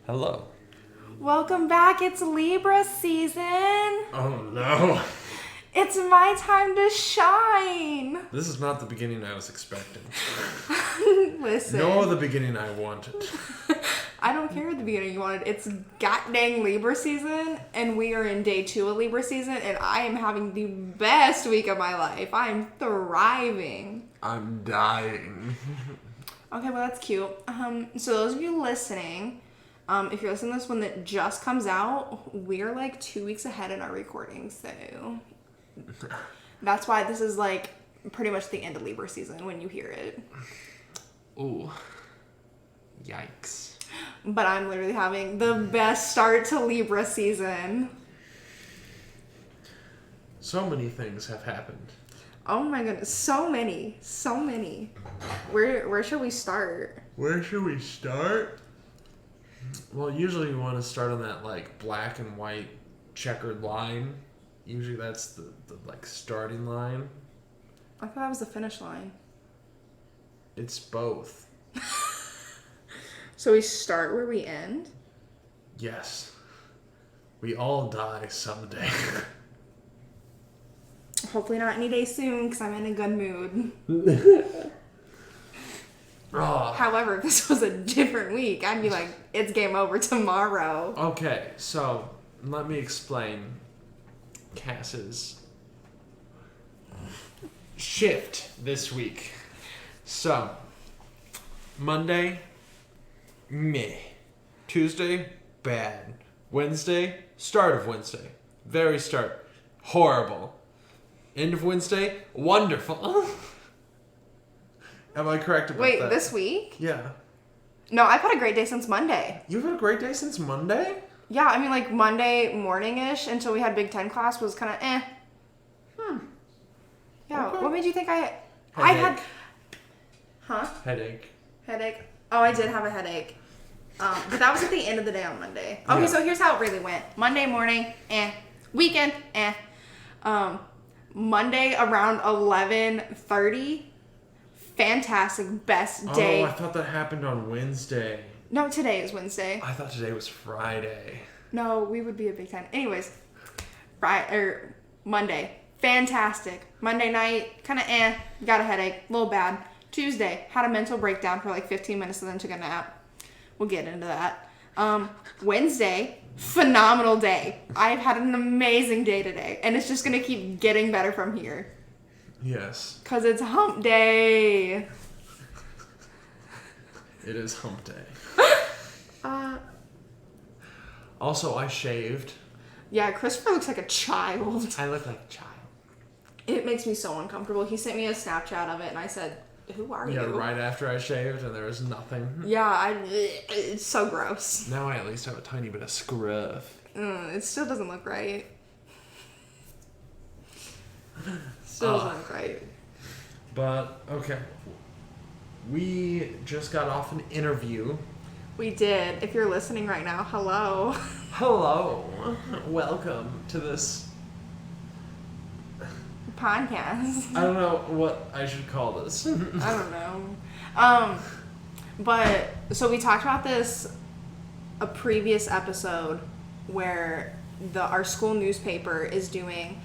Hello. Welcome back. It's Libra season. Oh no. It's my time to shine. This is not the beginning I was expecting. Listen. Nor the beginning I wanted. I don't care at the beginning you wanted. It's dang Libra season, and we are in day 2 of Libra season, and I am having the best week of my life. I am thriving. I'm dying. Okay, well, that's cute. So those of you listening, if you're listening to this when it just comes out, we're like 2 weeks ahead in our recording, so that's why this is like pretty much the end of Libra season when you hear it. Ooh. Yikes. But I'm literally having the best start to Libra season. So many things have happened. Oh my goodness, so many. Where should we start? Where should we start? Well, usually you want to start on that like black and white checkered line. Usually that's the like starting line. I thought that was the finish line. It's both. So we start where we end? Yes. We all die someday. Hopefully not any day soon, because I'm in a good mood. However, if this was a different week, I'd be like, it's game over tomorrow. Okay, so let me explain Cass's shift this week. So, Monday, meh. Tuesday, bad. Wednesday, start of Wednesday. Very start. Horrible. End of Wednesday, wonderful. Am I correct about that? Wait, this week? Yeah. No, I've had a great day since Monday. You've had a great day since Monday? Yeah, I mean, like, Monday morning-ish until we had Big Ten class was kind of Yeah, Okay. what made you think I Headache. had... Huh? Headache. Headache? Oh, I did have a headache. But that was at the end of the day on Monday. Okay, Yeah. so here's how it really went. Monday morning, Weekend, Monday around 11:30, fantastic, best day. Oh, I thought that happened on Wednesday. No, today is Wednesday. I thought today was Friday. No, we would be a Big Ten. Anyways, Monday, fantastic. Monday night, kind of got a headache, a little bad. Tuesday, had a mental breakdown for like 15 minutes and then took a nap. We'll get into that. Wednesday, phenomenal day. I've had an amazing day today, and it's just going to keep getting better from here. Yes. Because it's hump day. It is hump day. Also, I shaved. Yeah, Christopher looks like a child. I look like a child. It makes me so uncomfortable. He sent me a Snapchat of it, and I said, who are you? Yeah, right after I shaved, and there was nothing. Yeah, it's so gross. Now I at least have a tiny bit of scruff. It still doesn't look right. Still doesn't look right. But, okay. We just got off an interview. We did. If you're listening right now, hello. Hello. Welcome to this... Podcast. I don't know what I should call this. I don't know. But, so we talked about this a previous episode where our school newspaper is doing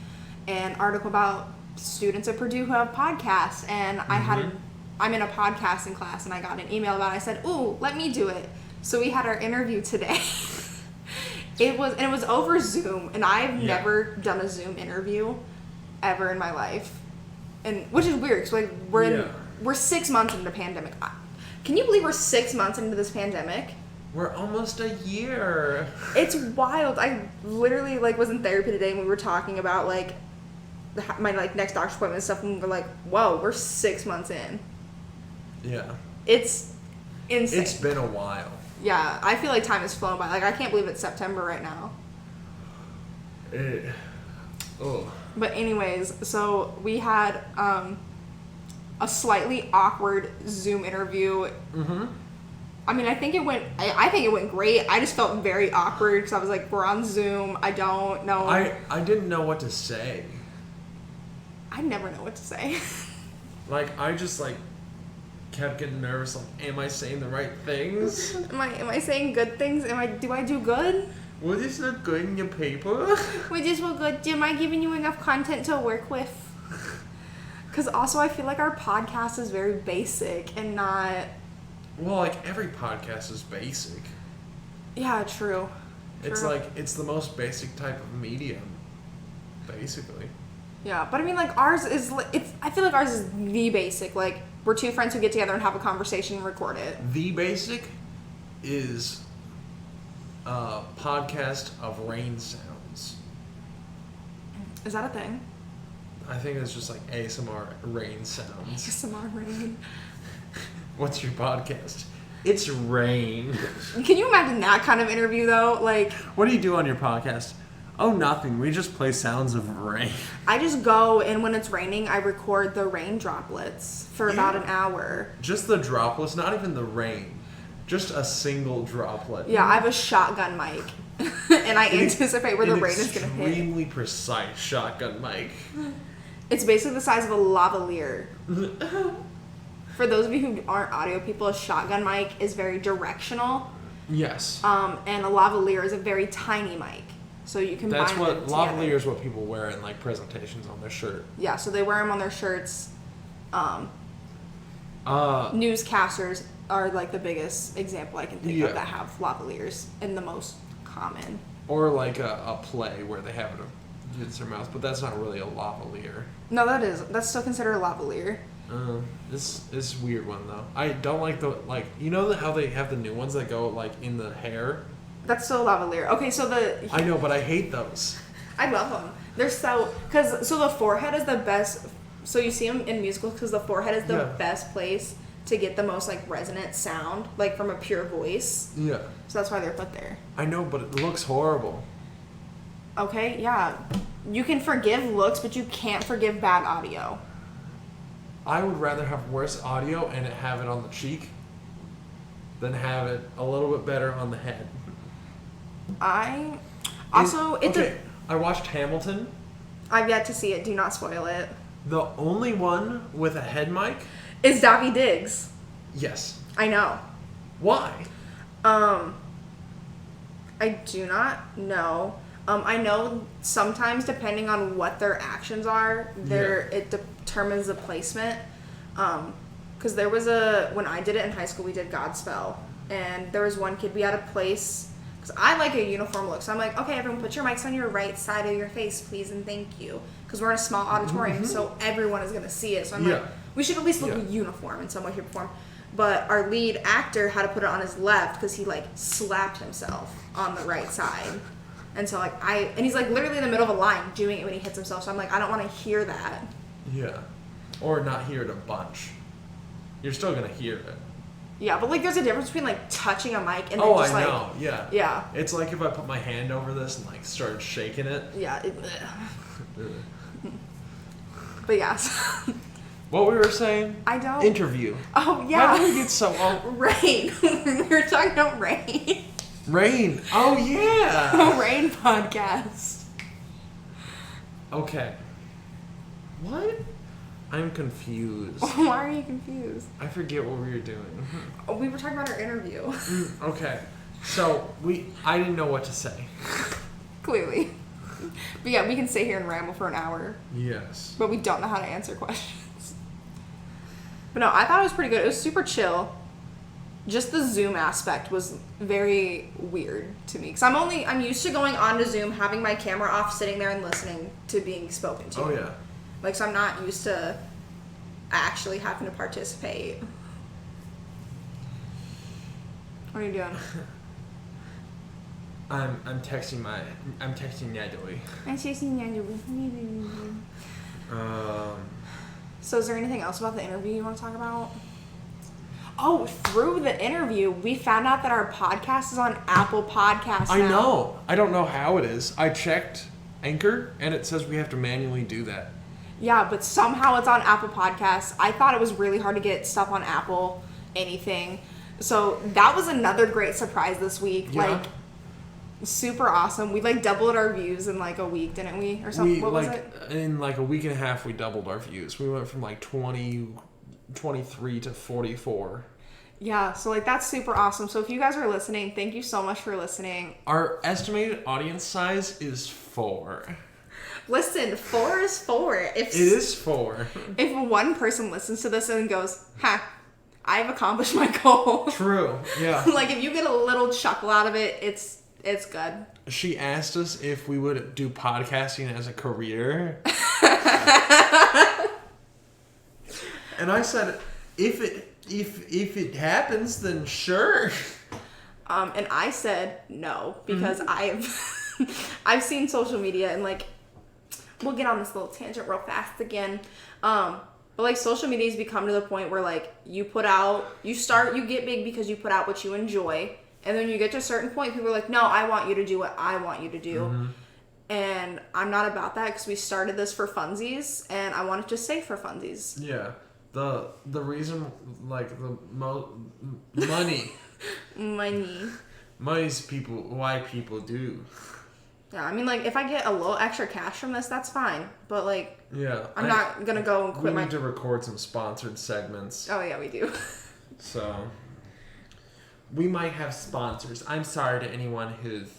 an article about students at Purdue who have podcasts, and I'm in a podcasting class, and I got an email about it. I said, ooh, let me do it. So we had our interview today. It was over Zoom, and I've never done a Zoom interview ever in my life, and which is weird because like we're 6 months into the pandemic. Can you believe we're 6 months into this pandemic? We're almost a year. It's wild. I literally like was in therapy today, and we were talking about like my like next doctor's appointment and stuff, and we're like, whoa, we're 6 months in. Yeah. It's insane. It's been a while. Yeah, I feel like time has flown by. Like, I can't believe it's September right now. But anyways, so we had a slightly awkward Zoom interview. Mm-hmm. I mean, I think it went great. I just felt very awkward because I was like, we're on Zoom. I don't know. I didn't know what to say. I never know what to say. Like, I just like kept getting nervous, like, am I saying the right things? Am I saying good things? Do I do good? Well, this not good in your paper. We just will good. Am I giving you enough content to work with? Because also I feel like our podcast is very basic and not... Well, like, every podcast is basic. Yeah, true. It's like, it's the most basic type of medium, basically. Yeah, but I mean, like, ours is... I feel like ours is the basic. Like, we're two friends who get together and have a conversation and record it. The basic is a podcast of rain sounds. Is that a thing? I think it's just like ASMR rain sounds. ASMR rain. What's your podcast? It's rain. Can you imagine that kind of interview, though? Like... What do you do on your podcast? Oh, nothing. We just play sounds of rain. I just go, and when it's raining, I record the rain droplets for about an hour. Just the droplets, not even the rain. Just a single droplet. Yeah, I have a shotgun mic, and I anticipate where the rain is going to hit. Extremely precise shotgun mic. It's basically the size of a lavalier. For those of you who aren't audio people, a shotgun mic is very directional. Yes. And a lavalier is a very tiny mic. So you can That's bind what them together. lavalier is what people wear in like presentations on their shirt. Yeah, so they wear them on their shirts. Newscasters are like the biggest example I can think of that have lavaliers and the most common. Or like a play where they have it against their mouth, but that's not really a lavalier. No, that's still considered a lavalier. This is a weird one though. I don't like you know how they have the new ones that go like in the hair. That's still a lavalier. Okay, so I know, but I hate those. I love them. They're so the forehead is the best. So you see them in musicals because the forehead is the best place to get the most like resonant sound, like from a pure voice. Yeah. So that's why they're put there. I know, but it looks horrible. Okay, yeah. You can forgive looks, but you can't forgive bad audio. I would rather have worse audio and have it on the cheek than have it a little bit better on the head. I watched Hamilton. I've yet to see it. Do not spoil it. The only one with a head mic is Davy Diggs. Yes. I know. Why? I do not know. I know sometimes depending on what their actions are, it determines the placement. Because there was when I did it in high school, we did Godspell, and there was one kid we had a place. Because I like a uniform look, so I'm like, okay, everyone, put your mics on your right side of your face, please and thank you. Because we're in a small auditorium, so everyone is gonna see it. So I'm like, we should at least look uniform in some way, shape, or form. But our lead actor had to put it on his left because he like slapped himself on the right side. And so and he's like literally in the middle of a line doing it when he hits himself. So I'm like, I don't want to hear that. Yeah. Or not hear it a bunch. You're still going to hear it. Yeah, but like there's a difference between like touching a mic and then just I like... know, yeah. Yeah. It's like if I put my hand over this and like started shaking it. Yeah. But yeah. What we were saying? I don't... Interview. Oh, yeah. How did we get so... Rain. We were talking about rain. Rain. Oh, yeah. Rain podcast. Okay. What? I'm confused. Why are you confused? I forget what we were doing. We were talking about our interview. Okay. So, I didn't know what to say. Clearly. But yeah, we can sit here and ramble for an hour. Yes. But we don't know how to answer questions. But no, I thought it was pretty good. It was super chill. Just the Zoom aspect was very weird to me. Because I'm used to going on to Zoom, having my camera off, sitting there and listening to being spoken to. Oh, yeah. Like, so I'm not used to actually having to participate. What are you doing? I'm texting Natalie. I'm texting Natalie. So is there anything else about the interview you want to talk about? Oh, through the interview, we found out that our podcast is on Apple Podcasts now. I know. I don't know how it is. I checked Anchor, and it says we have to manually do that. Yeah, but somehow it's on Apple Podcasts. I thought it was really hard to get stuff on Apple, anything. So that was another great surprise this week. Yeah. Like, super awesome. We like doubled our views in like a week, didn't we? Or something. What was it? In like a week and a half, we doubled our views. We went from like 20 23 to 44. Yeah, so like that's super awesome. So if you guys are listening, thank you so much for listening. Our estimated audience size is 4. Listen, 4 is 4. It is 4. If one person listens to this and goes, "Ha, I've accomplished my goal." True. Yeah. Like if you get a little chuckle out of it, it's good. She asked us if we would do podcasting as a career. And I said, if it happens, then sure. And I said no because I've seen social media and like we'll get on this little tangent real fast again. But like social media's become to the point where like you get big because you put out what you enjoy, and then you get to a certain point, people are like, no, I want you to do what I want you to do. Mm-hmm. And I'm not about that because we started this for funsies, and I want it to stay for funsies. Yeah. The reason, like, the money. Money's why people do. Yeah, I mean, like, if I get a little extra cash from this, that's fine. But, like, yeah, I'm not going to go and quit We need to record some sponsored segments. Oh, yeah, we do. So, we might have sponsors. I'm sorry to anyone who's...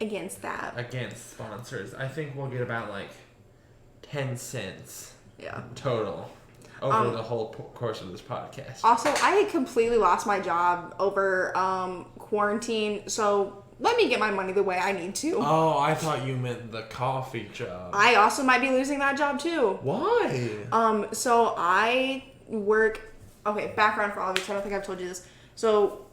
Against that. Against sponsors. I think we'll get about, like, 10 cents. Yeah. Total. Over the whole course of this podcast. Also, I had completely lost my job over quarantine, so let me get my money the way I need to. Oh, I thought you meant the coffee job. I also might be losing that job too. Why? So I work... Okay, background for all of you, so I don't think I've told you this. So,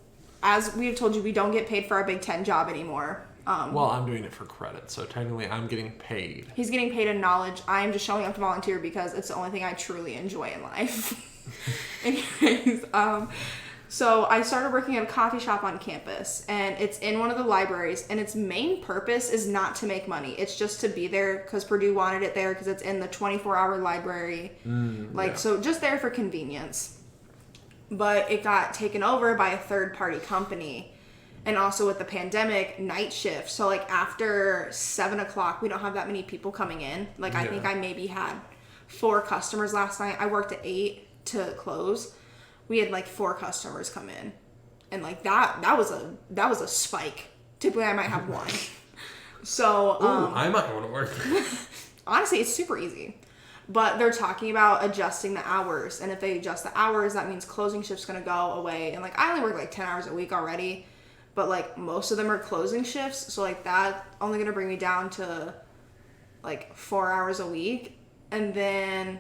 as we have told you, we don't get paid for our Big Ten job anymore. Well, I'm doing it for credit, so technically I'm getting paid. He's getting paid in knowledge. I am just showing up to volunteer because it's the only thing I truly enjoy in life. Anyways, so I started working at a coffee shop on campus, and it's in one of the libraries, and its main purpose is not to make money. It's just to be there because Purdue wanted it there because it's in the 24-hour library. So just there for convenience. But it got taken over by a third-party company. And also with the pandemic, night shift. So like after 7 o'clock, we don't have that many people coming in. Like I think I maybe had 4 customers last night. I worked at 8 to close. We had like 4 customers come in, and like that was a spike. Typically, I might have 1. So I might want to work. Honestly, it's super easy. But they're talking about adjusting the hours, and if they adjust the hours, that means closing shift's gonna go away. And like I only work like 10 hours a week already. But, like, most of them are closing shifts. So, like, that's only going to bring me down to, like, 4 hours a week. And then...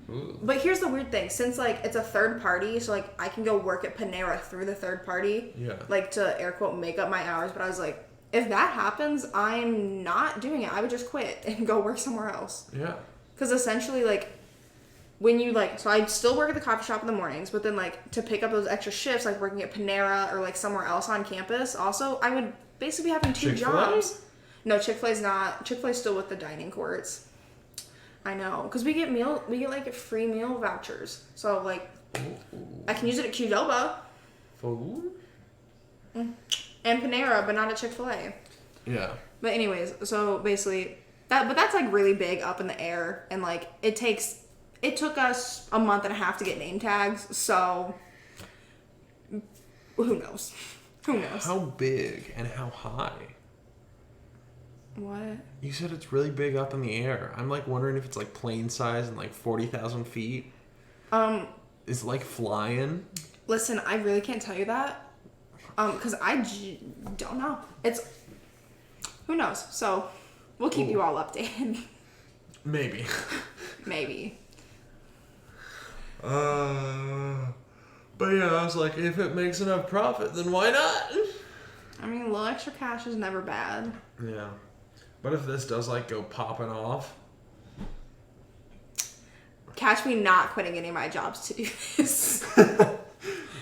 Ooh. But here's the weird thing. Since, like, it's a third party, so, like, I can go work at Panera through the third party. Yeah. Like, to, air quote, make up my hours. But I was like, if that happens, I'm not doing it. I would just quit and go work somewhere else. Yeah. Because essentially, like... When you, like, so I still work at the coffee shop in the mornings, but then, like, to pick up those extra shifts, like working at Panera or, like, somewhere else on campus, also, I would basically be having 2 jobs. No, Chick-fil-A's not. Chick-fil-A's still with the dining courts. I know. Because we get, like, free meal vouchers. So, like, I can use it at Qdoba. Food? And Panera, but not at Chick-fil-A. Yeah. But anyways, so, basically, that's, like, really big up in the air, and, like, it took us a month and a half to get name tags, so who knows? Who knows? How big and how high? What? You said it's really big up in the air. I'm like wondering if it's like plane size and like 40,000 feet. Is it like flying? Listen, I really can't tell you that. Because I don't know. Who knows? So we'll keep you all updated. Maybe. Maybe. But yeah, I was like, if it makes enough profit, then why not? I mean, a little extra cash is never bad. Yeah. But if this does like go popping off, catch me not quitting any of my jobs to do this.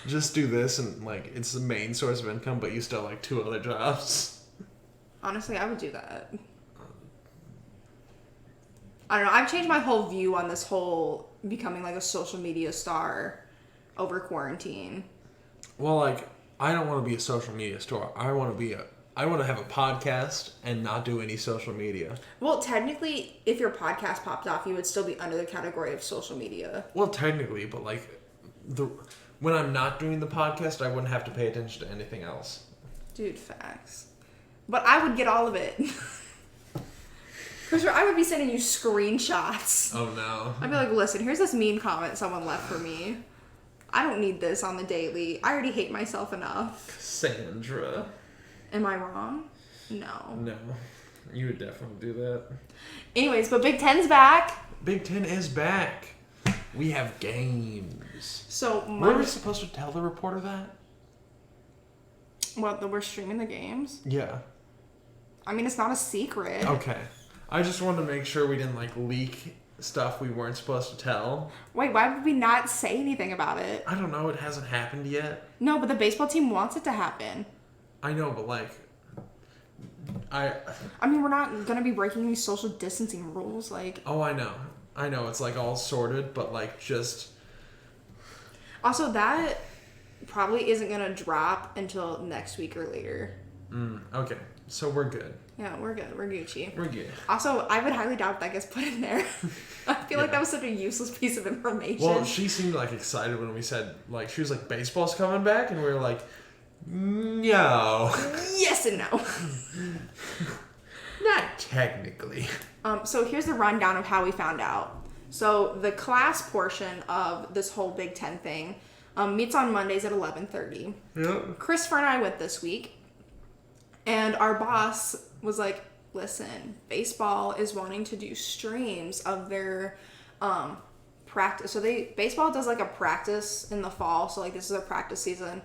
Just do this and like it's the main source of income, but you still have like 2 other jobs. Honestly, I would do that. I don't know. I've changed my whole view on this whole becoming like a social media star over quarantine. Well, like, I don't want to be a social media star. I want to be I want to have a podcast and not do any social media. Well, technically, if your podcast popped off, you would still be under the category of social media. Well, technically, but like when I'm not doing the podcast, I wouldn't have to pay attention to anything else. Dude, facts. But I would get all of it. For sure, I would be sending you screenshots. Oh no. I'd be like, listen, here's this mean comment someone left for me. I don't need this on the daily. I already hate myself enough. Sandra. Am I wrong? No. No. You would definitely do that. Anyways, but Big Ten's back. Big Ten is back. We have games. So were we supposed to tell the reporter that? What, that we're streaming the games? Yeah. I mean, it's not a secret. Okay. I just wanted to make sure we didn't like leak stuff we weren't supposed to tell. Wait, why would we not say anything about it? I don't know. It hasn't happened yet. No, but the baseball team wants it to happen. I know, but like, I mean, we're not gonna be breaking these social distancing rules, like. Oh, I know. It's like all sorted, but like just. Also, that probably isn't gonna drop until next week or later. Okay, so we're good. Yeah, we're good. We're Gucci. We're good. Also, I would highly doubt that gets put in there. I feel like that was such a useless piece of information. Well, she seemed like excited when we said, like, she was like, baseball's coming back, and we were like, no. Yes and no. Not technically. So here's the rundown of how we found out. So the class portion of this whole Big Ten thing meets on Mondays at 11:30. Yep. Christopher and I went this week, and our boss was like, listen, baseball is wanting to do streams of their practice. So baseball does like a practice in the fall. So like this is their practice season.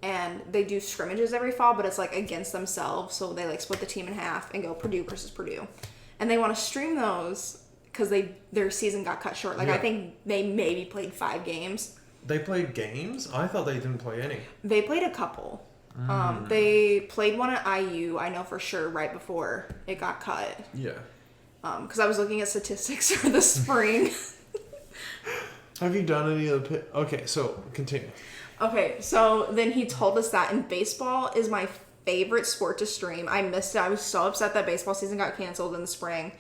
And they do scrimmages every fall, but it's like against themselves. So they like split the team in half and go Purdue versus Purdue. And they want to stream those because their season got cut short. Like I think they maybe played 5 games. They played games? I thought they didn't play any. They played a couple. They played one at IU, I know for sure, right before it got cut. Yeah. Because I was looking at statistics for the spring. Have you done any of the... Okay, so continue. Okay, so then he told us that, and baseball is my favorite sport to stream. I missed it. I was so upset that baseball season got canceled in the spring.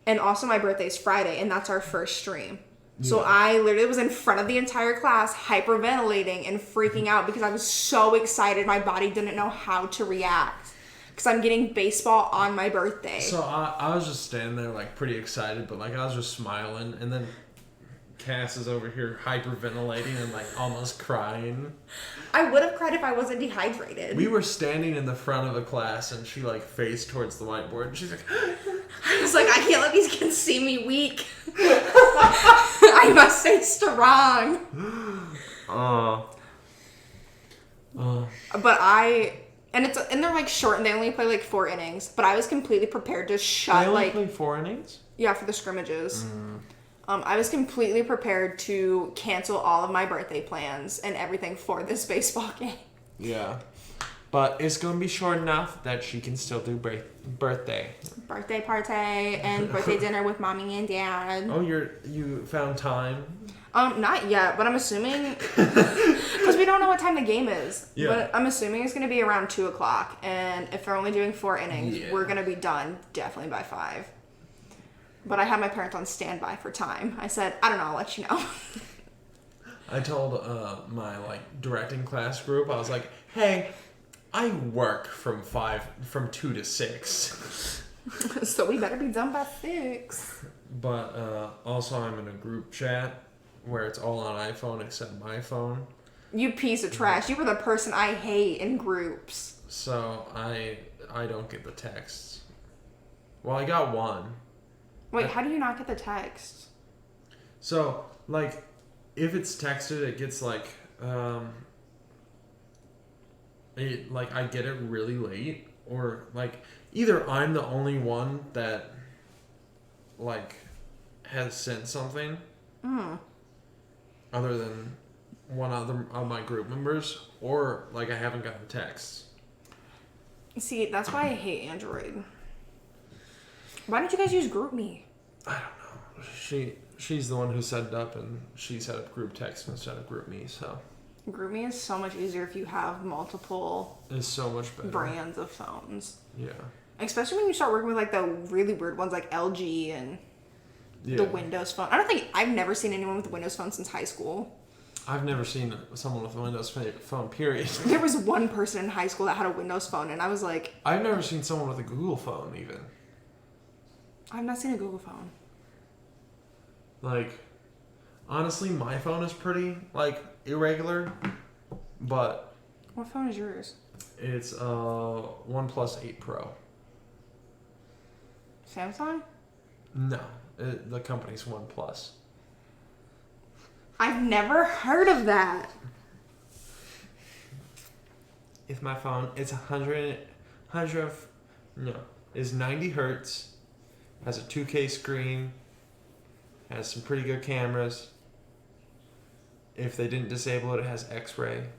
And also my birthday is Friday, and that's our first stream. Yeah. So I literally was in front of the entire class, hyperventilating and freaking out because I was so excited. My body didn't know how to react because I'm getting baseball on my birthday. So I was just standing there, like, pretty excited, but, like, I was just smiling, and then Cass is over here hyperventilating and, like, almost crying. I would have cried if I wasn't dehydrated. We were standing in the front of the class, and she, like, faced towards the whiteboard, and she's like... I was like, I can't let these kids see me weak. I must stay strong. But and they're, like, short, and they only play, like, 4 innings, but I was completely prepared to shut, They only play 4 innings? Yeah, for the scrimmages. I was completely prepared to cancel all of my birthday plans and everything for this baseball game. Yeah. But it's going to be short enough that she can still do birthday. Birthday party and birthday dinner with mommy and dad. Oh, you found time? Not yet, but I'm assuming... Because we don't know what time the game is. Yeah. But I'm assuming it's going to be around 2 o'clock. And if they're only doing 4 innings, we're going to be done definitely by 5. But I have my parents on standby for time. I said, I don't know, I'll let you know. I told my directing class group, I was like, hey, I work from 2 to 6. So we better be done by 6. But also I'm in a group chat where it's all on iPhone except my phone. You piece of trash. You were the person I hate in groups. So I don't get the texts. Well, I got one. Wait, how do you not get the text? So, if it's texted, it gets, I get it really late, or, either I'm the only one that, has sent something, other than one other of my group members, or, I haven't gotten texts. See, that's why I hate Android. Why don't you guys use GroupMe? I don't know. She's the one who set it up, and she set up group text instead of GroupMe, so. GroupMe is so much easier if you have multiple It's so much better. brands of phones. Yeah. Especially when you start working with like the really weird ones like LG and the Windows Phone. I've never seen anyone with a Windows Phone since high school. I've never seen someone with a Windows Phone, period. There was one person in high school that had a Windows Phone, and I was like... I've never seen someone with a Google Phone, even. I've not seen a Google Phone. Like, honestly, my phone is pretty, like, irregular, but... What phone is yours? It's OnePlus 8 Pro. Samsung? No, the company's OnePlus. I've never heard of that. It's my phone. It's 90 hertz, has a 2K screen, has some pretty good cameras. If they didn't disable it, it has X-ray. It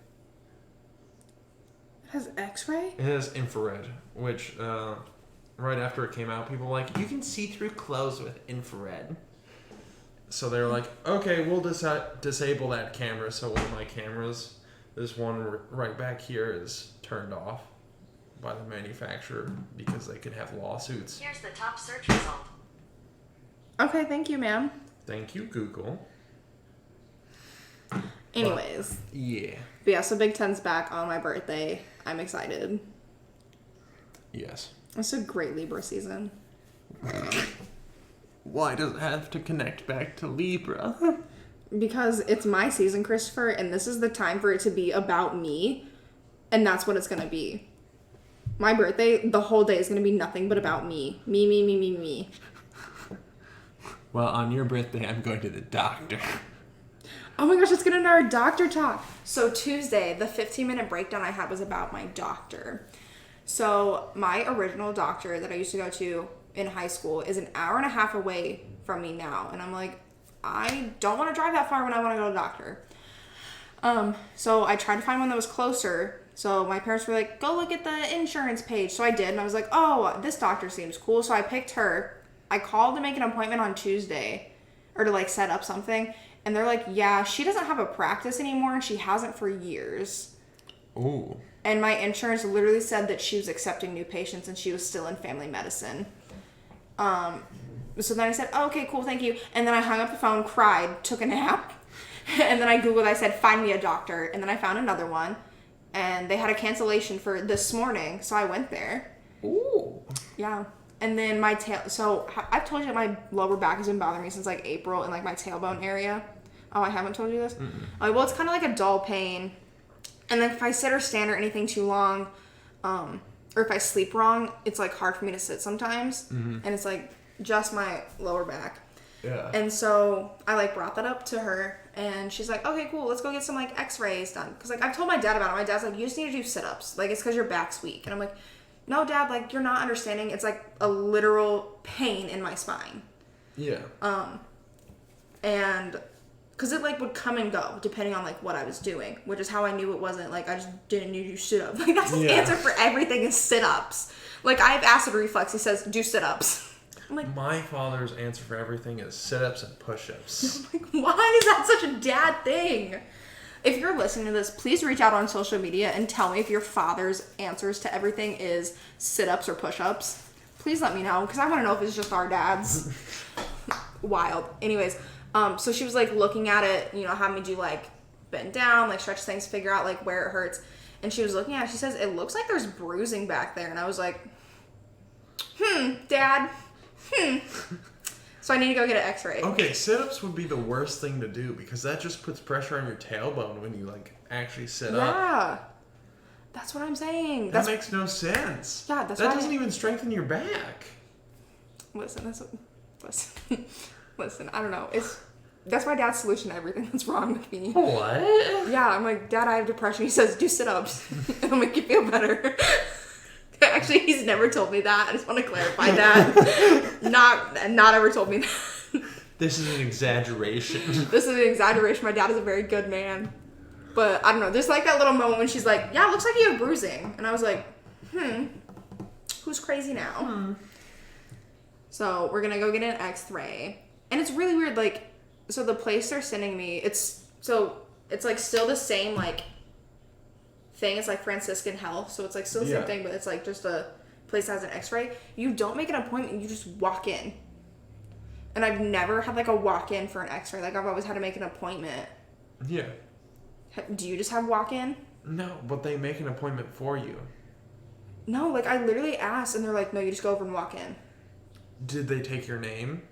has X-ray? It has infrared, which right after it came out, people were like, you can see through clothes with infrared. So they're like, okay, we'll disable that camera. So one of my cameras, this one right back here, is turned off by the manufacturer because they could have lawsuits. Here's the top search result. Okay, thank you, ma'am. Thank you, Google. Anyways. Yeah. But yeah, so Big Ten's back on my birthday. I'm excited. Yes. It's a great Libra season. Why does it have to connect back to Libra? Because it's my season, Christopher, and this is the time for it to be about me, and that's what it's going to be. My birthday, the whole day is going to be nothing but about me. Me, me, me, me, me. Well, on your birthday, I'm going to the doctor. Oh my gosh, let's get into our doctor talk. So Tuesday, the 15-minute breakdown I had was about my doctor. So my original doctor that I used to go to in high school is an hour and a half away from me now. And I'm like, I don't want to drive that far when I want to go to the doctor. So I tried to find one that was closer. So my parents were like, go look at the insurance page. So I did. And I was like, oh, this doctor seems cool. So I picked her. I called to make an appointment on Tuesday or to like set up something. And they're like, yeah, she doesn't have a practice anymore. And she hasn't for years. Ooh. And my insurance literally said that she was accepting new patients and she was still in family medicine. So then I said, oh, okay, cool, thank you. And then I hung up the phone, cried, took a nap. And then I Googled, I said, find me a doctor. And then I found another one. And they had a cancellation for this morning. So I went there. Ooh. Yeah. And then my tail, so I've told you that my lower back has been bothering me since like April and like my tailbone area. Oh, I haven't told you this? Well, it's kind of like a dull pain. And then if I sit or stand or anything too long, or if I sleep wrong, it's like hard for me to sit sometimes. And it's like just my lower back. Yeah. And so I like brought that up to her and she's like, okay, cool, let's go get some like x-rays done. Cause like I've told my dad about it. My dad's like, you just need to do sit-ups. Like it's cause your back's weak. And I'm like, no, Dad, like you're not understanding. It's like a literal pain in my spine. Yeah. And because it like would come and go depending on like what I was doing, which is how I knew it wasn't like I just didn't need to do sit-ups. Like that's his answer for everything is sit-ups. Like I have acid reflux. He says do sit-ups. I'm like, my father's answer for everything is sit-ups and push-ups. I'm like, why is that such a dad thing? If you're listening to this, please reach out on social media and tell me if your father's answers to everything is sit-ups or push-ups. Please let me know because I want to know if it's just our dads. Wild. Anyways. So she was like looking at it, you know, having me do like bend down, like stretch things, figure out like where it hurts. And she was looking at it, she says, it looks like there's bruising back there. And I was like, Dad, So I need to go get an x-ray. Okay, sit-ups would be the worst thing to do because that just puts pressure on your tailbone when you like actually sit up. Yeah. That's what I'm saying. That makes no sense. Yeah, that's that why doesn't even strengthen your back. Listen, I don't know. That's my dad's solution to everything that's wrong with me. What? Yeah, I'm like, Dad, I have depression. He says, do sit-ups. It'll make you feel better. Actually, he's never told me that. I just want to clarify that. Not ever told me that. This is an exaggeration. This is an exaggeration. My dad is a very good man. But I don't know. There's like that little moment when she's like, yeah, it looks like you have bruising. And I was like, who's crazy now? So we're going to go get an x-ray. And it's really weird. Like, so the place they're sending me, It's like still the same like thing. It's like Franciscan Health, so it's like still the same thing, but it's like just a place that has an X-ray. You don't make an appointment. You just walk in. And I've never had like a walk-in for an X-ray. Like I've always had to make an appointment. Yeah. Do you just have walk-in? No, but they make an appointment for you. No, like I literally asked, and they're like, "No, you just go over and walk in." Did they take your name?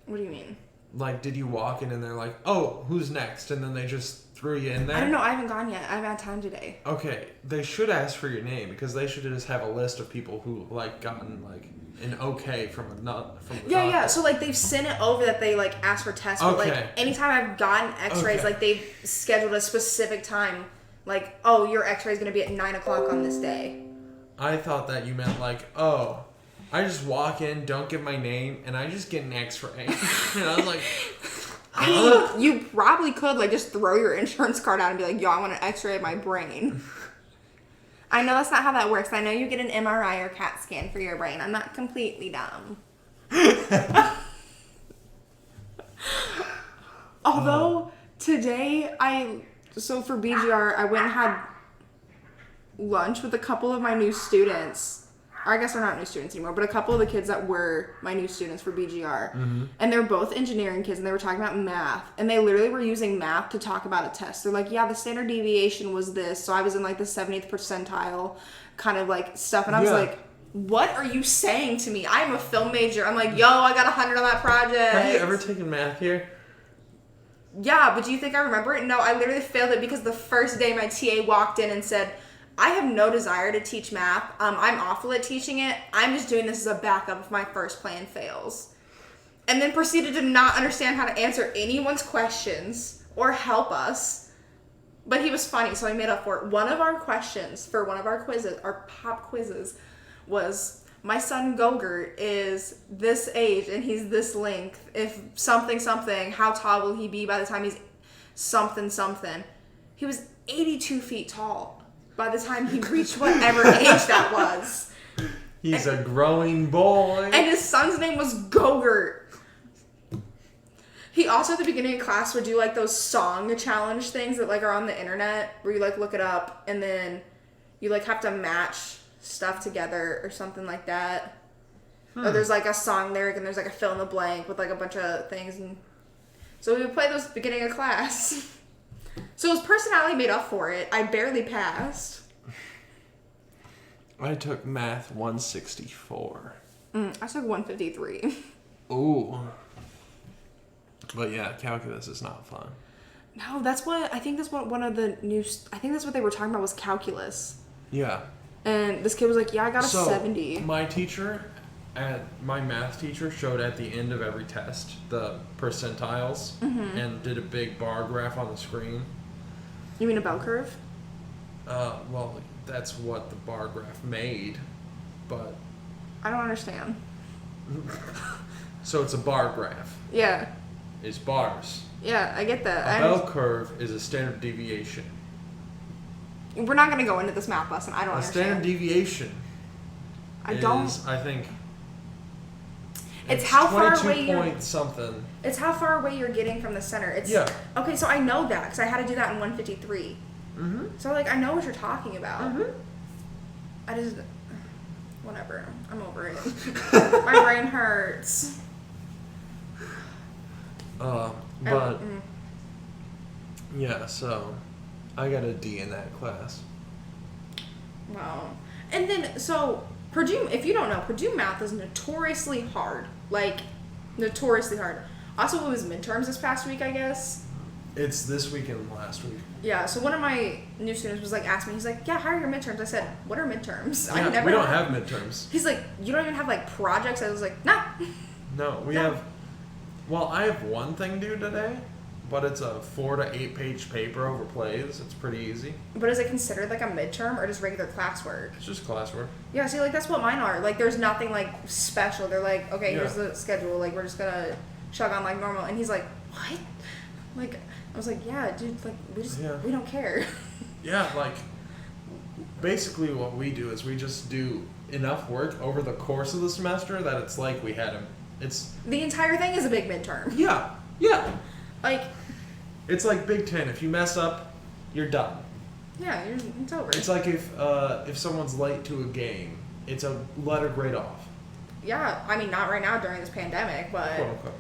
What do you mean? Like, did you walk in and they're like, "Oh, who's next?" And then they just threw you in there? I don't know. I haven't gone yet. I haven't had time today. Okay, they should ask for your name because they should just have a list of people who like gotten like an okay from the Yeah. So like they've sent it over that they like asked for tests, but like anytime I've gotten X-rays, like they've scheduled a specific time. Like, oh, your X-ray is gonna be at 9:00 on this day. I thought that you meant like, oh, I just walk in, don't give my name, and I just get an X-ray. And I was like, I mean, you probably could like just throw your insurance card out and be like, yo, I want an X-ray of my brain. I know that's not how that works. I know you get an MRI or CAT scan for your brain. I'm not completely dumb. Although today so for BGR, I went and had lunch with a couple of my new students. Or I guess they're not new students anymore, but a couple of the kids that were my new students for BGR. Mm-hmm. And they're both engineering kids, and they were talking about math. And they literally were using math to talk about a test. They're like, yeah, the standard deviation was this. So I was in like the 70th percentile kind of like stuff. And I was like, what are you saying to me? I'm a film major. I'm like, yo, I got 100 on that project. Have you ever taken math here? Yeah, but do you think I remember it? No, I literally failed it because the first day my TA walked in and said, I have no desire to teach math. I'm awful at teaching it. I'm just doing this as a backup if my first plan fails. And then proceeded to not understand how to answer anyone's questions or help us. But he was funny, so I made up for it. One of our questions for one of our quizzes, our pop quizzes, was, my son Gogurt is this age and he's this length. If something, how tall will he be by the time he's something? He was 82 feet tall by the time he reached whatever age that was. He's a growing boy. And his son's name was Gogurt. He also at the beginning of class would do like those song challenge things that like are on the internet where you like look it up and then you like have to match stuff together or something like that. Or there's like a song lyric and there's like a fill in the blank with like a bunch of things. And so we would play those at the beginning of class. So his personality made up for it. I barely passed. I took math 164. I took 153. Ooh. But yeah, calculus is not fun. No, I think that's what they were talking about was calculus. Yeah. And this kid was like, yeah, I got a 70. My math teacher showed at the end of every test the percentiles and did a big bar graph on the screen. You mean a bell curve? Well, that's what the bar graph made, but... I don't understand. So it's a bar graph. Yeah. It's bars. Yeah, I get that. A bell curve is a standard deviation. We're not going to go into this math lesson. I don't understand. A standard deviation I think... It's how far away It's how far away you're getting from the center. Okay, so I know that because I had to do that in 153. Mm-hmm. So like I know what you're talking about. Mm-hmm. I just whatever. I'm over it. My brain hurts. Yeah. So I got a D in that class. Wow. And then so Purdue, if you don't know, Purdue math is notoriously hard. Like, notoriously hard. Also, it was midterms this past week, I guess. It's this week and last week. Yeah, so one of my new students was like, asked me, he's like, yeah, how are your midterms? I said, what are midterms? Yeah, we don't have midterms. He's like, you don't even have like projects? I was like, nah. No, we have, well, I have one thing due today, but it's a 4 to 8 page paper over plays. It's pretty easy. But is it considered like a midterm or just regular classwork? It's just classwork. Yeah, see, like that's what mine are. Like there's nothing like special. They're like, okay, here's the schedule. Like we're just gonna chug on like normal. And he's like, what? Like I was like, yeah, dude. Like we don't care. Yeah, like basically what we do is we just do enough work over the course of the semester that it's like we had him. It's the entire thing is a big midterm. Yeah. Like, It's like Big Ten. If you mess up, you're done. Yeah, it's over. It's like if someone's late to a game, it's a letter grade off. Yeah, I mean, not right now during this pandemic, but... Quote unquote.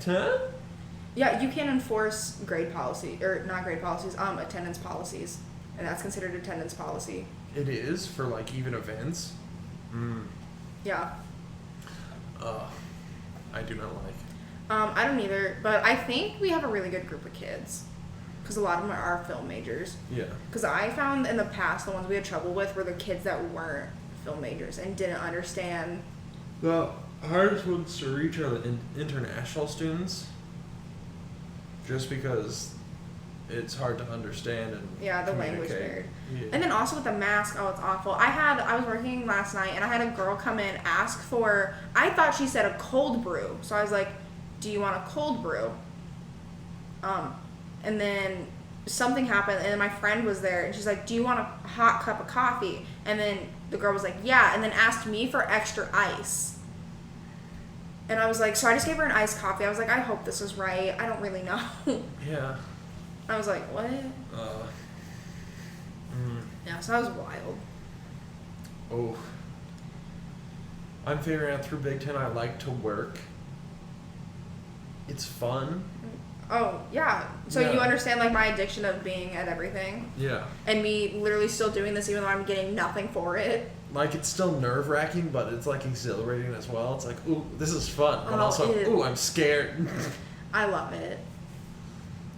Huh? Yeah, you can't enforce grade policy, or not grade policies, attendance policies. And that's considered attendance policy. It is for like even events. Yeah. I do not like. I don't either, but I think we have a really good group of kids. Because a lot of them are film majors. Yeah. Because I found in the past, the ones we had trouble with were the kids that weren't film majors and didn't understand. The hardest ones to reach are the international students. Just because it's hard to understand and the language barrier. Yeah. And then also with the mask, it's awful. I was working last night and I had a girl come in, ask for, I thought she said a cold brew. So I was like, do you want a cold brew? And then something happened and then my friend was there and she's like, do you want a hot cup of coffee? And then the girl was like, yeah, and then asked me for extra ice. And I was like, so I just gave her an iced coffee. I was like, I hope this is right. I don't really know. Yeah. I was like, what? Yeah, so that was wild. Oh. I'm figuring out through Big Ten I like to work. It's fun. Oh, yeah. So Yeah. you understand, like, my addiction of being at everything? Yeah. And me literally still doing this even though I'm getting nothing for it? Like, it's still nerve-wracking, but it's, like, exhilarating as well. It's like, ooh, this is fun. But Oh, also, ooh, I'm scared. I love it.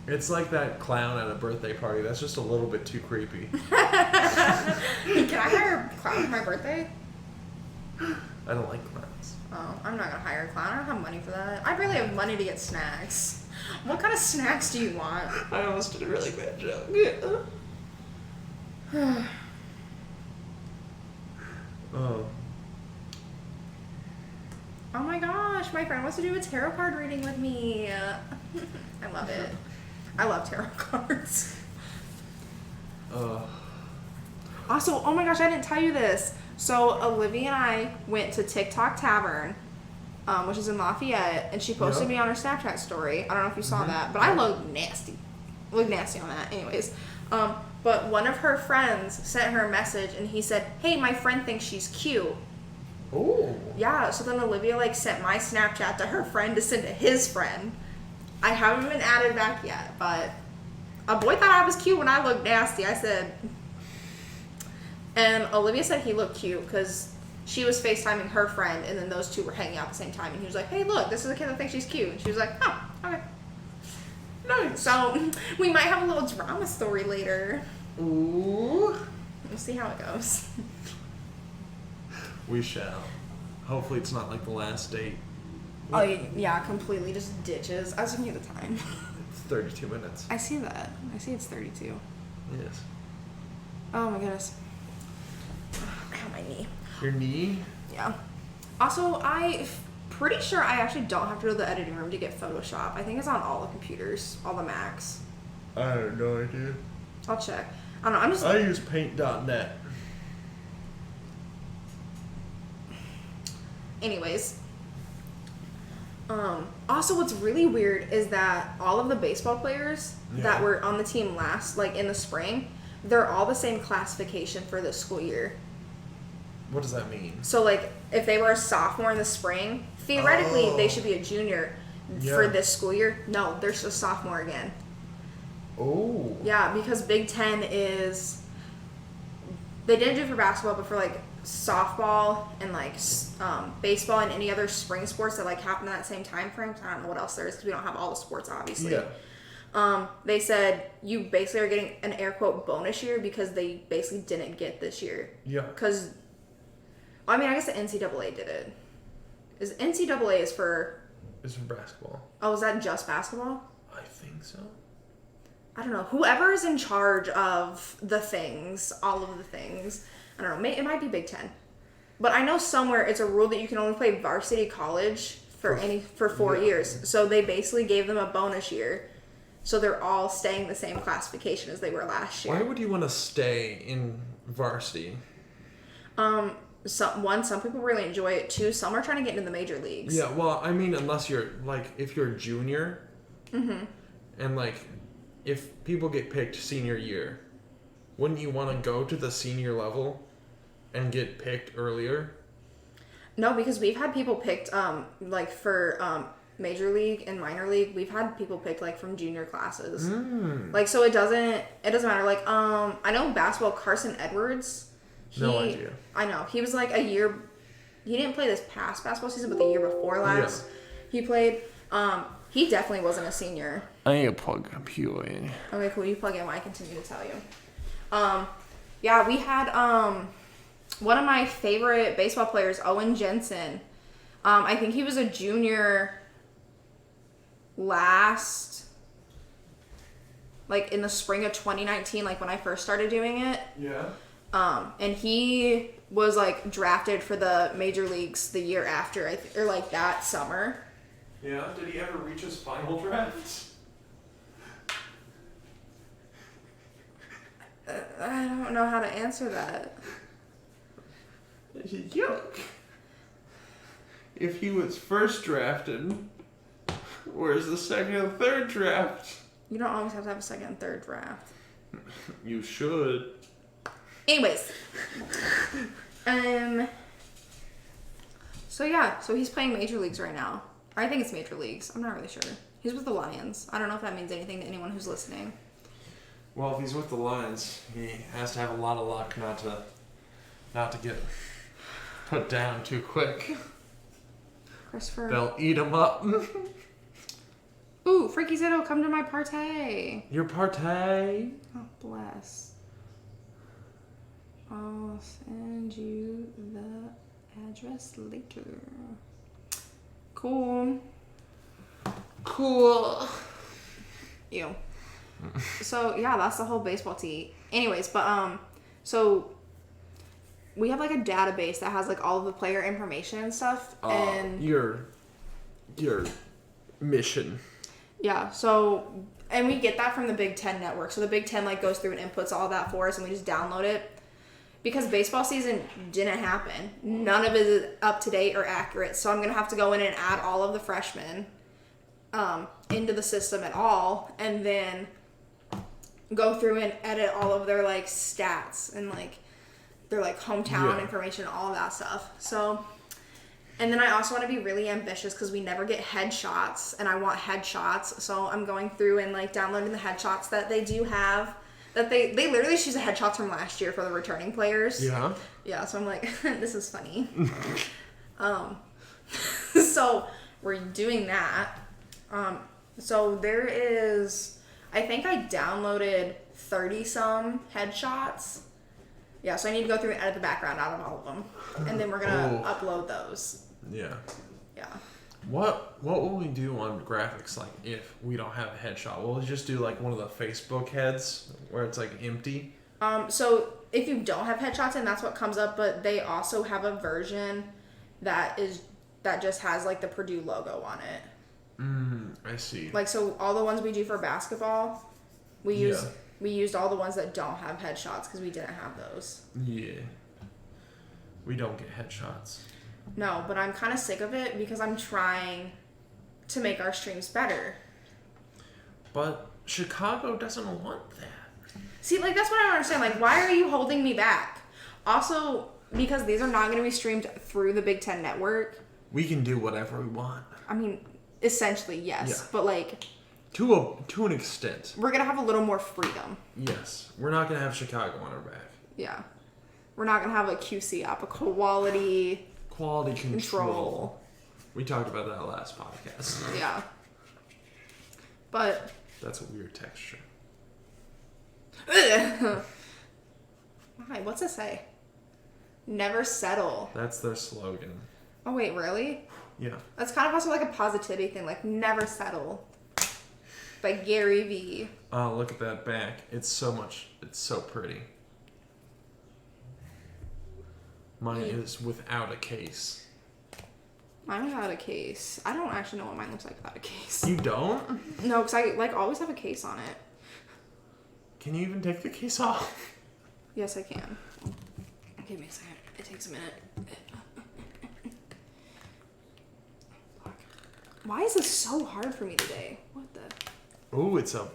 It's like that clown at a birthday party. That's just a little bit too creepy. Can I hire a clown for my birthday? I don't like clowns. Oh, I'm not going to hire a clown. I don't have money for that. I barely have money to get snacks. What kind of snacks do you want? I almost did a really bad joke. Oh. Oh my gosh, my friend wants to do a tarot card reading with me. I love it. I love tarot cards. Also, oh my gosh, I didn't tell you this. So Olivia and I went to TikTok Tavern, which is in Lafayette, and she posted me on her Snapchat story. I don't know if you saw that, but I look nasty. I look nasty on that. Anyways, but one of her friends sent her a message, and he said, "Hey, my friend thinks she's cute." Oh. Yeah, so then Olivia like sent my Snapchat to her friend to send to his friend. I haven't been added back yet, but a boy thought I was cute when I looked nasty. I said, and Olivia said he looked cute because she was FaceTiming her friend, and then those two were hanging out at the same time, and he was like, "Hey, look, this is a kid that thinks she's cute," and she was like, "Oh, okay." Nice. So we might have a little drama story later. Ooh. We'll see how it goes. We shall. Hopefully it's not like the last date. Oh, yeah, completely just ditches. I was looking at the time. It's 32 minutes. I see that. I see it's 32. Yes. Oh my goodness. Ow, my knee. Your knee? Yeah. Also, pretty sure I actually don't have to go to the editing room to get Photoshop. I think it's on all the computers, all the Macs. I have no idea. I'll check. I don't know. I use paint.net. Anyways. Also, what's really weird is that all of the baseball players that were on the team last, like in the spring, they're all the same classification for this school year. What does that mean? So, like, if they were a sophomore in the spring, theoretically they should be a junior for this school year. No, they're just a sophomore again. Oh. Yeah, because Big Ten is... They didn't do it for basketball, but for, like, softball and, like, baseball and any other spring sports that, like, happen at that same time frame. I don't know what else there is because we don't have all the sports, obviously. Yeah. They said you basically are getting an air quote bonus year because they basically didn't get this year. Yeah. Because... I mean, I guess the NCAA did it. NCAA is for... It's for basketball. Oh, is that just basketball? I think so. I don't know. Whoever is in charge of the things, all of the things, I don't know. It might be Big Ten. But I know somewhere it's a rule that you can only play varsity college for 4 years. So they basically gave them a bonus year. So they're all staying the same classification as they were last year. Why would you want to stay in varsity? Some people really enjoy it too. Some are trying to get into the major leagues. Yeah, well, I mean, unless you're, like, if you're a junior And like, if people get picked senior year, wouldn't you want to go to the senior level and get picked earlier? No, because we've had people picked, like for major league and minor league, we've had people picked like from junior classes. Like, so it doesn't matter. Like, I know basketball, Carson Edwards. No idea. I know. He was like a year, he didn't play this past basketball season, but the year before last, he played. He definitely wasn't a senior. I need to plug computer in. Okay, cool. You plug in while I continue to tell you. Yeah, we had, one of my favorite baseball players, Owen Jensen. I think he was a junior last, like in the spring of 2019, like when I first started doing it. Yeah. And he was like drafted for the major leagues the year after, or like that summer. Yeah. Did he ever reach his final draft? I don't know how to answer that. Yuck. If he was first drafted, where's the second and third draft? You don't always have to have a second and third draft. You should. Anyways. So yeah, so he's playing major leagues right now. Or I think it's major leagues. I'm not really sure. He's with the Lions. I don't know if that means anything to anyone who's listening. Well, if he's with the Lions, he has to have a lot of luck not to get put down too quick. Christopher. They'll eat him up. Ooh, Freaky Zitto, come to my partay. Your partay? Oh, bless. I'll send you the address later. Cool. Ew. So yeah, that's the whole baseball tee. Anyways, but so we have like a database that has like all of the player information and stuff. And your mission. Yeah. So and we get that from the Big Ten network. So the Big Ten like goes through and inputs all that for us, and we just download it. Because baseball season didn't happen. None of it is up to date or accurate. So I'm gonna have to go in and add all of the freshmen into the system at all, and then go through and edit all of their like stats and like their like hometown information, all of that stuff. So, and then I also want to be really ambitious because we never get headshots, and I want headshots. So I'm going through and like downloading the headshots that they do have. That they literally use the headshots from last year for the returning players. Yeah. Yeah. So I'm like, this is funny. So we're doing that. So there is, I think I downloaded 30 some headshots. Yeah, so I need to go through and edit the background out of all of them. And then we're going to upload those. Yeah. Yeah. What will we do on graphics like if we don't have a headshot? We'll just do like one of the Facebook heads where it's like empty. So if you don't have headshots, and that's what comes up, but they also have a version that just has like the Purdue logo on it. I see. Like, so all the ones we do for basketball, we used all the ones that don't have headshots because we didn't have those. Yeah. We don't get headshots. No, but I'm kind of sick of it because I'm trying to make our streams better. But Chicago doesn't want that. See, like, that's what I don't understand. Like, why are you holding me back? Also, because these are not going to be streamed through the Big Ten network. We can do whatever we want. I mean, essentially, yes. Yeah. But, like... To an extent. We're going to have a little more freedom. Yes. We're not going to have Chicago on our back. Yeah. We're not going to have a QC app, a quality control. We talked about that last podcast. Yeah. But... That's a weird texture. Why? What's it say? Never settle. That's their slogan. Oh, wait, really? Yeah. That's kind of also like a positivity thing, like never settle. By Gary V. Oh, look at that back. It's so pretty. Mine is without a case. Mine without a case. I don't actually know what mine looks like without a case. You don't? No, because I like always have a case on it. Can you even take the case off? Yes, I can. Give me a second. It takes a minute. Why is this so hard for me today? What the? Ooh, it's a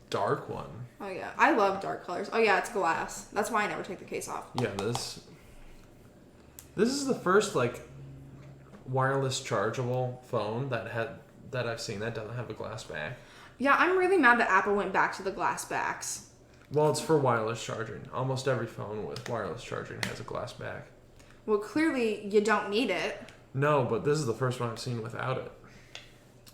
dark one. Oh, yeah. I love dark colors. Oh, yeah, it's glass. That's why I never take the case off. Yeah, this is the first, like, wireless chargeable phone that I've seen that doesn't have a glass back. Yeah, I'm really mad that Apple went back to the glass backs. Well, it's for wireless charging. Almost every phone with wireless charging has a glass back. Well, clearly you don't need it. No, but this is the first one I've seen without it.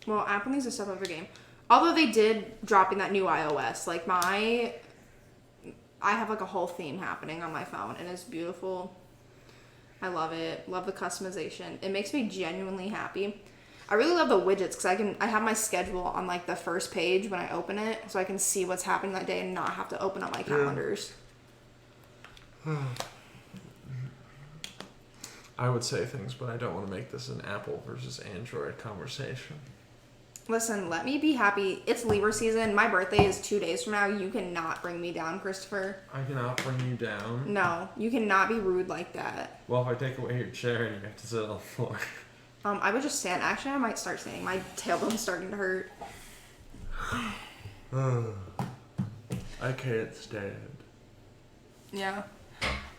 Well, Apple needs to step up their game. Although they did drop in that new iOS. Like, I have, like, a whole theme happening on my phone, and it's beautiful. I love it. Love the customization. It makes me genuinely happy. I really love the widgets because I have my schedule on, like, the first page when I open it, so I can see what's happening that day and not have to open up my calendars. I would say things, but I don't want to make this an Apple versus Android conversation. Listen, let me be happy. It's Libra season. My birthday is 2 days from now. You cannot bring me down, Christopher. I cannot bring you down. No, you cannot be rude like that. Well, if I take away your chair and you have to sit on the floor. I would just stand. Actually, I might start standing. My tailbone's starting to hurt. I can't stand. Yeah.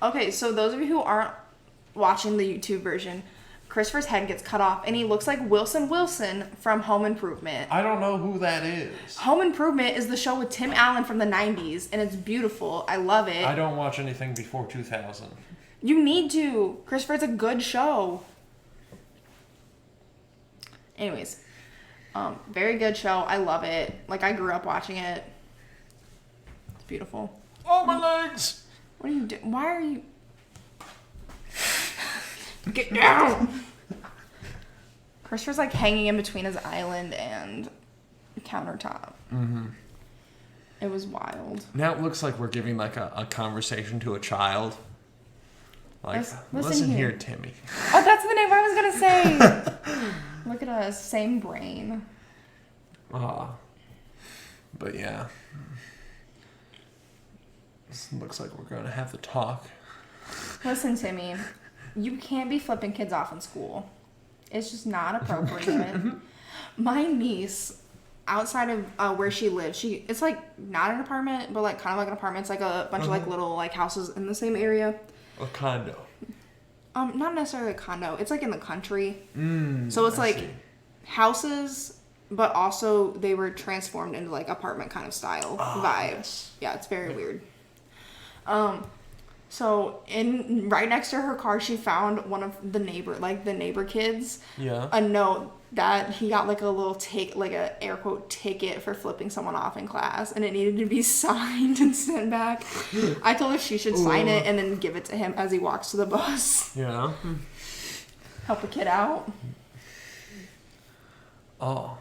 Okay, so those of you who aren't watching the YouTube version, Christopher's head gets cut off, and he looks like Wilson from Home Improvement. I don't know who that is. Home Improvement is the show with Tim Allen from the 90s, and it's beautiful. I love it. I don't watch anything before 2000. You need to. Christopher, it's a good show. Anyways, very good show. I love it. Like, I grew up watching it. It's beautiful. Oh, my legs! What are you doing? Why are you... Get down! Christopher's, like, hanging in between his island and countertop. Mm-hmm. It was wild. Now it looks like we're giving, like, a conversation to a child. Like, listen here, Timmy. Oh, that's the name I was gonna say! Look at us, same brain. But yeah. This looks like we're going to have to talk. Listen, Timmy, you can't be flipping kids off in school. It's just not appropriate. My niece, outside of where she lives, it's like not an apartment, but like kind of like an apartment. It's like a bunch of like little like houses in the same area. A condo. Not necessarily a condo. It's like in the country. So it's like houses, but also they were transformed into like apartment kind of style vibes. Yes. Yeah, it's very weird. So right next to her car, she found one of the neighbor kids. Yeah. A note that he got like a little like a air quote ticket for flipping someone off in class, and it needed to be signed and sent back. I told her she should sign it and then give it to him as he walks to the bus. Yeah. Help a kid out. Oh.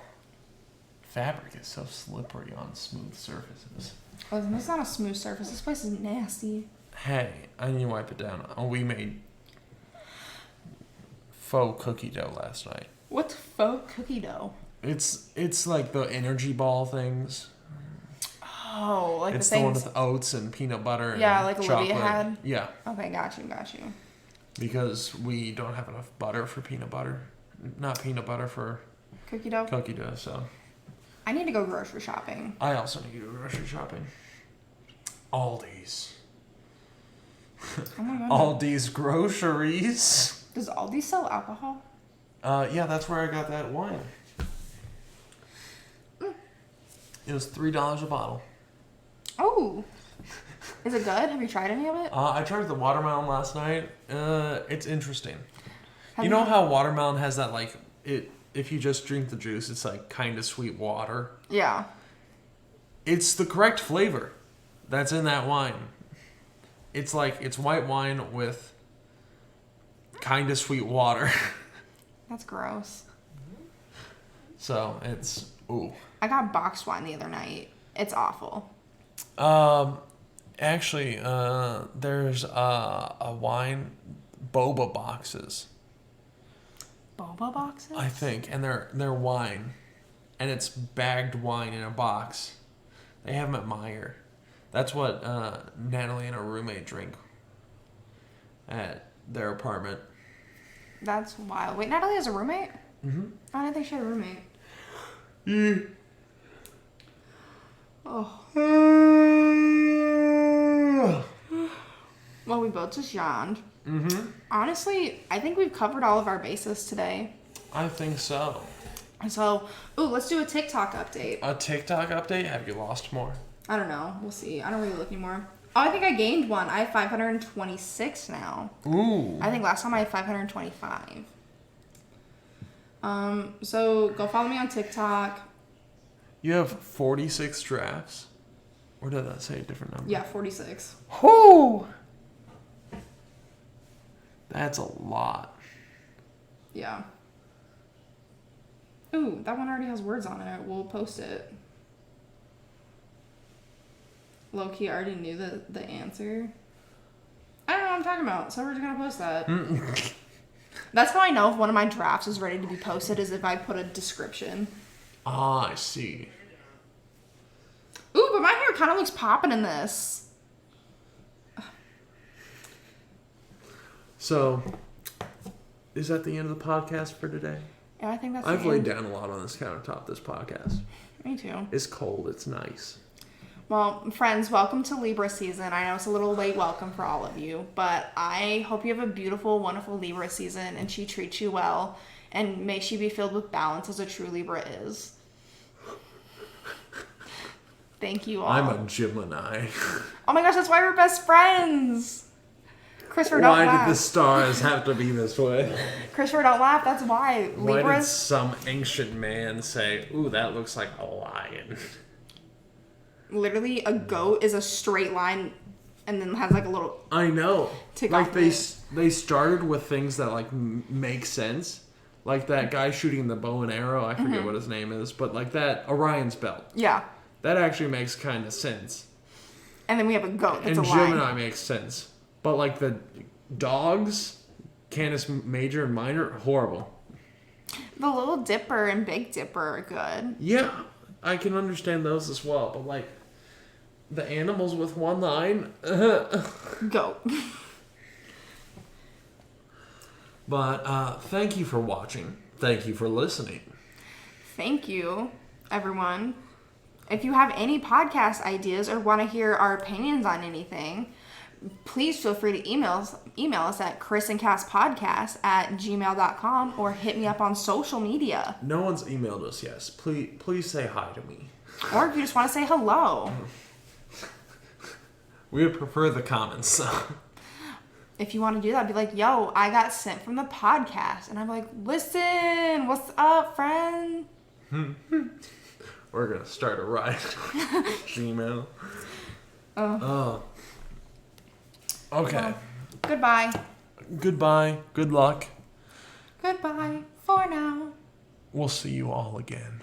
Fabric is so slippery on smooth surfaces. Listen, this is not a smooth surface. This place is nasty. Hey, I need to wipe it down. Oh, we made faux cookie dough last night. What's faux cookie dough? It's like the energy ball things. Oh, like it's the things. It's the one with oats and peanut butter. Yeah, and like chocolate. Olivia had. Yeah. Okay, got you. Because we don't have enough butter for peanut butter. Not peanut butter for cookie dough, so. I need to go grocery shopping. I also need to go grocery shopping. Aldi's. Oh my god. Aldi's groceries. Does Aldi sell alcohol? Yeah, that's where I got that wine. It was $3 a bottle. Oh. Is it good? Have you tried any of it? I tried the watermelon last night. It's interesting. You know how watermelon has that, like, if you just drink the juice, it's like kind of sweet water? Yeah. It's the correct flavor that's in that wine. It's like, it's white wine with kind of sweet water. That's gross. So, it's, ooh. I got boxed wine the other night. It's awful. Actually, there's a wine, boba boxes. Boba boxes? I think, and they're wine, and it's bagged wine in a box. They have them at Meijer. That's what Natalie and her roommate drink at their apartment. That's wild. Wait, Natalie has a roommate? Mm-hmm. I didn't think she had a roommate. Oh. Well, we both just yawned. Mm-hmm. Honestly, I think we've covered all of our bases today. I think so. So, let's do a TikTok update. A TikTok update? Have you lost more? I don't know. We'll see. I don't really look anymore. Oh, I think I gained one. I have 526 now. Ooh. I think last time I had 525. So go follow me on TikTok. You have 46 drafts? Or did that say a different number? Yeah, 46. Whoo! That's a lot. Yeah. Ooh, that one already has words on it. We'll post it. Low-key, I already knew the answer. I don't know what I'm talking about, so we're just gonna post that. That's how I know if one of my drafts is ready to be posted, is if I put a description. Ah, I see. Ooh, but my hair kind of looks popping in this. So, is that the end of the podcast for today? Yeah, I think that's I've the laid end. down a lot on this countertop this podcast. Me too. It's cold. It's nice. Well, friends, welcome to Libra season. I know it's a little late welcome for all of you, but I hope you have a beautiful, wonderful Libra season and she treats you well, and may she be filled with balance as a true Libra is. Thank you all. I'm a Gemini. Oh my gosh, that's why we're best friends. Christopher, don't Why laugh. did the stars have to be this way? Christopher, don't laugh. That's why. Why did Libras. some ancient man say, ooh, that looks like a lion? Literally, a goat is a straight line and then has like a little... I know. Tick Like off they started with things that like make sense. Like that guy shooting the bow and arrow. I forget what his name is. But like that Orion's belt. Yeah. That actually makes kind of sense. And then we have a goat that's And a lion. Gemini makes sense. But like the dogs, Canis Major and Minor, horrible. The Little Dipper and Big Dipper are good. Yeah, I can understand those as well. But like the animals with one line. Goat. But thank you for watching. Thank you for listening. Thank you, everyone. If you have any podcast ideas or want to hear our opinions on anything, please feel free to email us at chrisandcastpodcast@gmail.com or hit me up on social media. No one's emailed us yet. Please say hi to me. Or if you just want to say hello. We would prefer the comments. If you want to do that, be like, yo, I got sent from the podcast. And I'm like, listen, what's up, friend? We're going to start a riot. Gmail. Oh. Okay. Well, goodbye. Goodbye. Good luck. Goodbye for now. We'll see you all again.